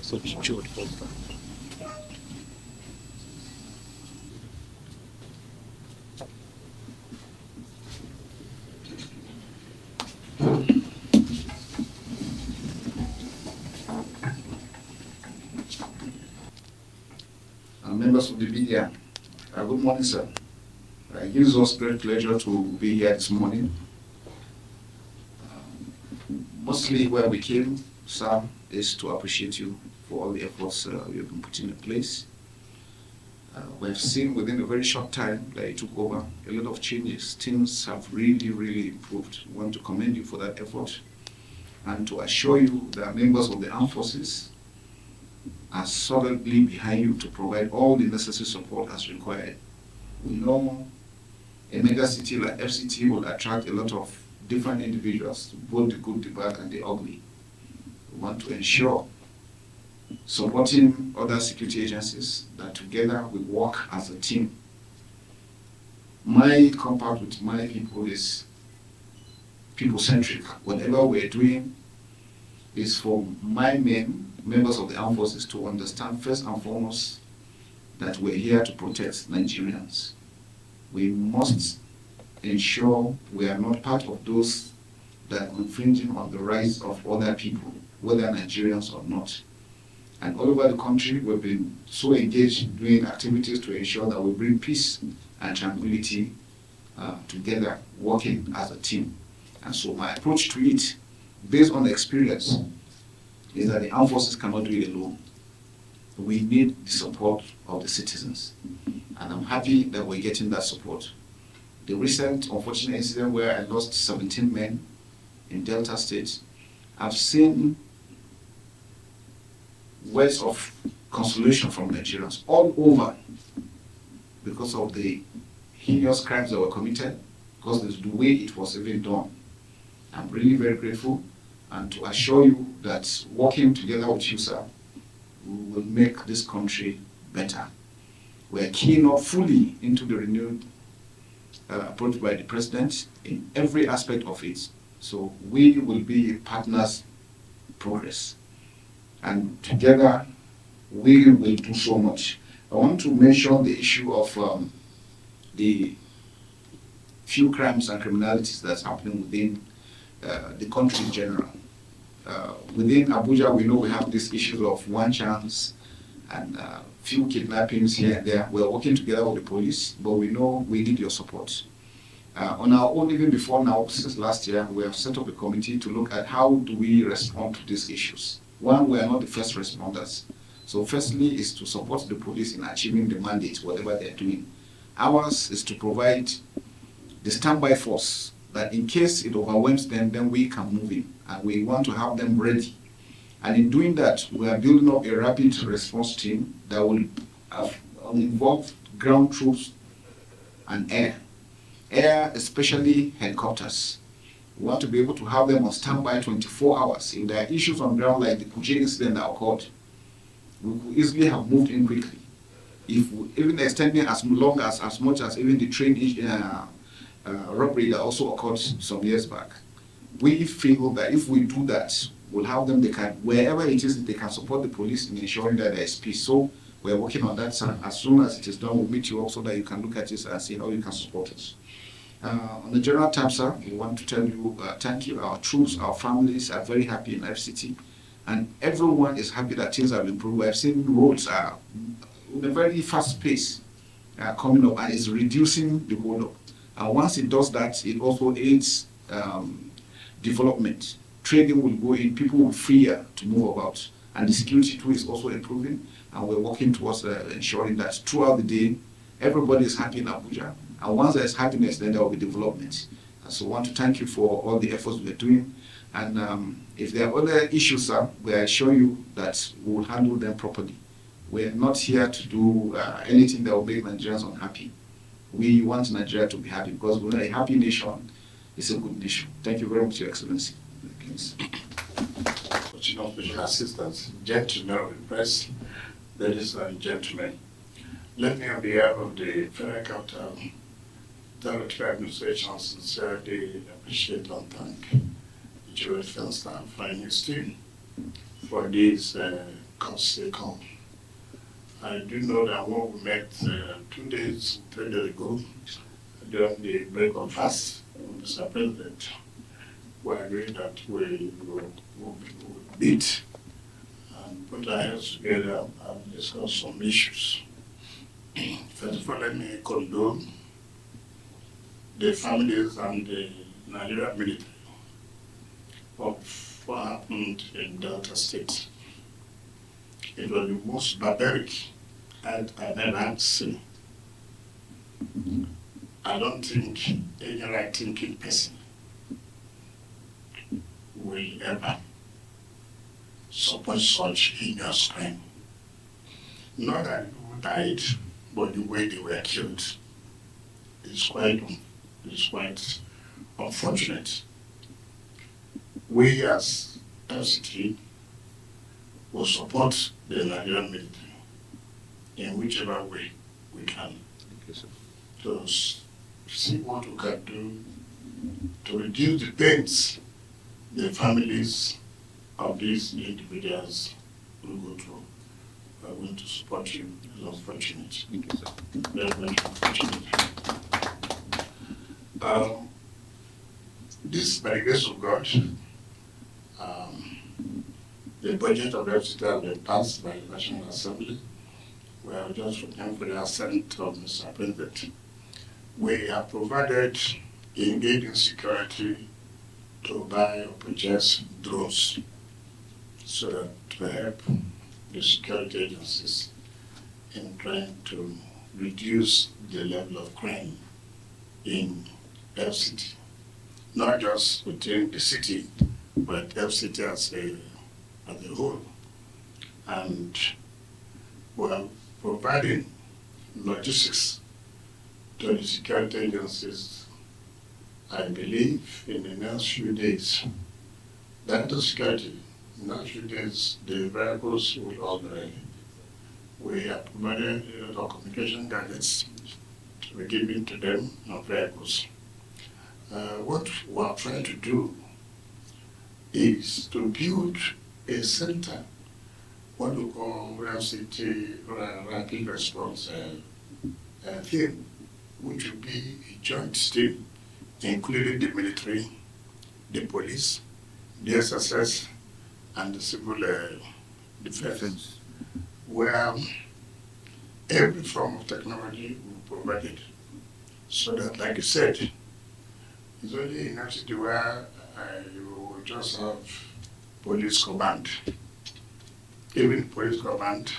substitute. Members of the media, good morning, sir. It gives us great pleasure to be here this morning. Mostly where we came, sir, is to appreciate you for all the efforts you have been putting in place. We have seen within a very short time that you took over a lot of changes. Things have really, really improved. We want to commend you for that effort and to assure you that members of the armed forces are solidly behind you to provide all the necessary support as required. We know a mega city like FCT will attract a lot of different individuals, both the good, the bad, and the ugly. We want to ensure, supporting other security agencies, that together we work as a team. My compact with my people is people-centric. Whatever we're doing is for my members of the armed forces to understand first and foremost that we're here to protect Nigerians. We must ensure we are not part of those that are infringing on the rights of other people, whether Nigerians or not. And all over the country, we've been so engaged in doing activities to ensure that we bring peace and tranquility together, working as a team. And so my approach to it, based on the experience, is that the armed forces cannot do it alone. We need the support of the citizens. And I'm happy that we're getting that support. The recent unfortunate incident where I lost 17 men in Delta State, I've seen words of consolation from Nigerians all over because of the heinous crimes that were committed, because of the way it was even done. I'm really very grateful, and to assure you that working together with you, sir, we will make this country better. We're keying up fully into the renewed approach by the president in every aspect of it. So we will be partners in progress. And together, we will do so much. I want to mention the issue of the few crimes and criminalities that's happening within the country in general. Within Abuja, we know we have this issue of one chance and few kidnappings here and there. We're working together with the police, but we know we need your support. On our own, even before now, since last year, we have set up a committee to look at how do we respond to these issues. One, we are not the first responders. So firstly is to support the police in achieving the mandate, whatever they're doing. Ours is to provide the standby force that in case it overwhelms them, then we can move in. And we want to have them ready. And in doing that, we are building up a rapid response team that will involve ground troops and air. Air, especially helicopters. We want to be able to have them on standby 24 hours. If there are issues on ground like the Kuje incident that occurred, we could easily have moved in quickly. If we, even extending as much as even the train robbery that also occurred some years back, we feel that if we do that, we'll have them, they can, wherever it is, they can support the police in ensuring that there is peace. So we're working on that, sir. As soon as it is done, we'll meet you up so that you can look at this and see how you can support us. On the general term, sir, we want to tell you thank you. Our troops, our families are very happy in FCT, and everyone is happy that things have improved. We have seen roads are in a very fast pace coming up, and it's reducing the hold up. And once it does that, it also aids development. Trading will go in, people will be freer to move about, and the security too is also improving. And we're working towards ensuring that throughout the day, everybody is happy in Abuja. And once there's happiness, then there will be development. And so I want to thank you for all the efforts we're doing. And if there are other issues, sir, we assure you that we will handle them properly. We're not here to do anything that will make Nigerians unhappy. We want Nigeria to be happy, because we're a happy nation. It's a good nation. Thank you very much, Your Excellency. Please. Special Assistants, gentlemen of the press, ladies and gentlemen, let me on behalf of the Federal Capital Territory Administration sincerely appreciate and thank the Jewish Defense Staff Flying Team for this comes they come. I do know that when we met 3 days ago, during the break of fast, Mr. President, we agreed that we will meet and put our heads together and discuss some issues. First of all, let me condole the families and the Nigerian military of what happened in Delta State. It was the most barbaric I've ever seen. I don't think any right-thinking person will ever support such heinous crime. Not that people died, but the way they were killed is quite unfortunate. We as FCT will support the Nigerian military in whichever way we can to see what we can do to reduce the pains the families of these individuals will go through. We are going to support you. It's unfortunate. Very, very unfortunate. This, by the grace of God, the budget of FCT has been passed by the National Assembly. We are just waiting for the assent of Mr. President. We have provided engaging security to buy or purchase drones so that to help the security agencies in trying to reduce the level of crime in FCT. Not just within the city, but FCT as a whole. And we're providing logistics to the security agencies. I believe in the next few days, that the security, in the next few days, the vehicles will all be ready. We have provided our communication gadgets to be given to them on vehicles. What we are trying to do is to build a center, what we call FCT rapid response team, which will be a joint team, including the military, the police, the SSS, and the civil defense, where every form of technology will be provided. So that, like you said, it's only in a city where you will just have police command. Even police command,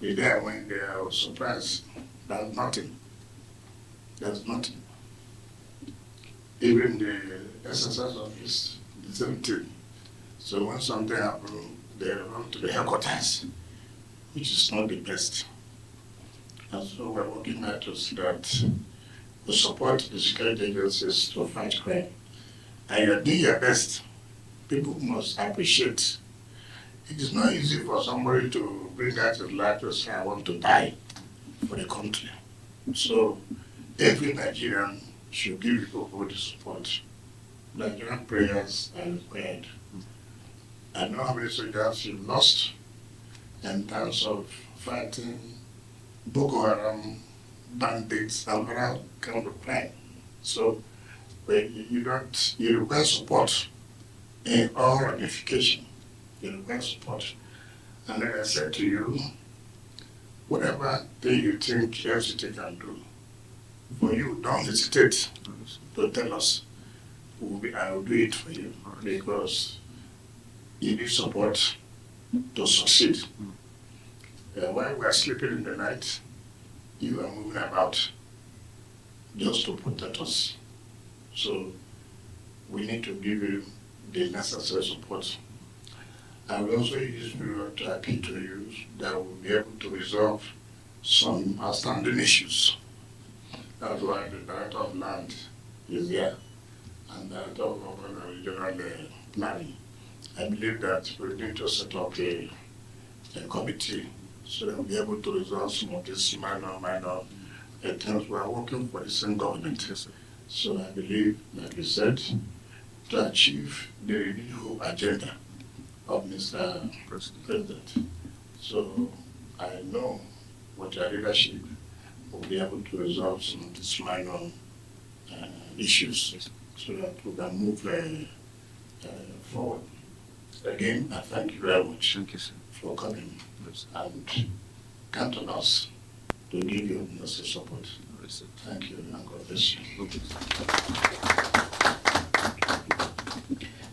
be there when they are surprised. There's nothing. There's nothing. Even the SSS office, the same thing. So when something happens, they run to the headquarters, which is not the best. And so we're working hard to see that we support the security agencies to fight crime. And you're doing your best. People must appreciate. It is not easy for somebody to bring out his life to say, I want to die for the country. So every Nigerian should give people the support. Nigerian prayers are required. I know how many soldiers you've lost in terms of fighting Boko Haram, bandits, and other kind of crime. So you require support in all ramifications. You require support. And like I said to you, whatever thing you think FCT can do, for you, don't hesitate to tell us. I will do it for you because you need support to succeed. While we are sleeping in the night, you are moving about just to protect us. So we need to give you the necessary support. I will also use period to appeal to you that we'll be able to resolve some outstanding issues. That's why the Director of Land is here and the Director of Regional Planning. I believe that we need to set up a committee so that we'll be able to resolve some of these minor things. We are working for the same government. Yes, so I believe, like you said, to achieve the renewal agenda, of Mr. President. So I know what your leadership will be able to resolve some of these minor issues so that we can move forward. Again, I thank you very much. Thank you, sir. For coming and count on us to give you necessary support. Thank you and God bless you.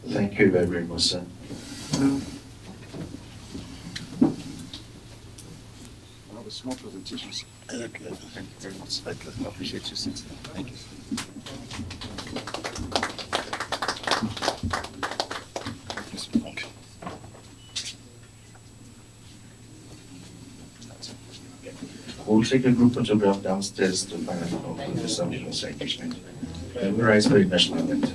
Thank you very much, sir. I have a small presentation, sir. Okay. Thank you very much. I appreciate you, sir. Thank you. We'll take a group photograph downstairs to finally conclude the summit of engagement. We rise for the national event.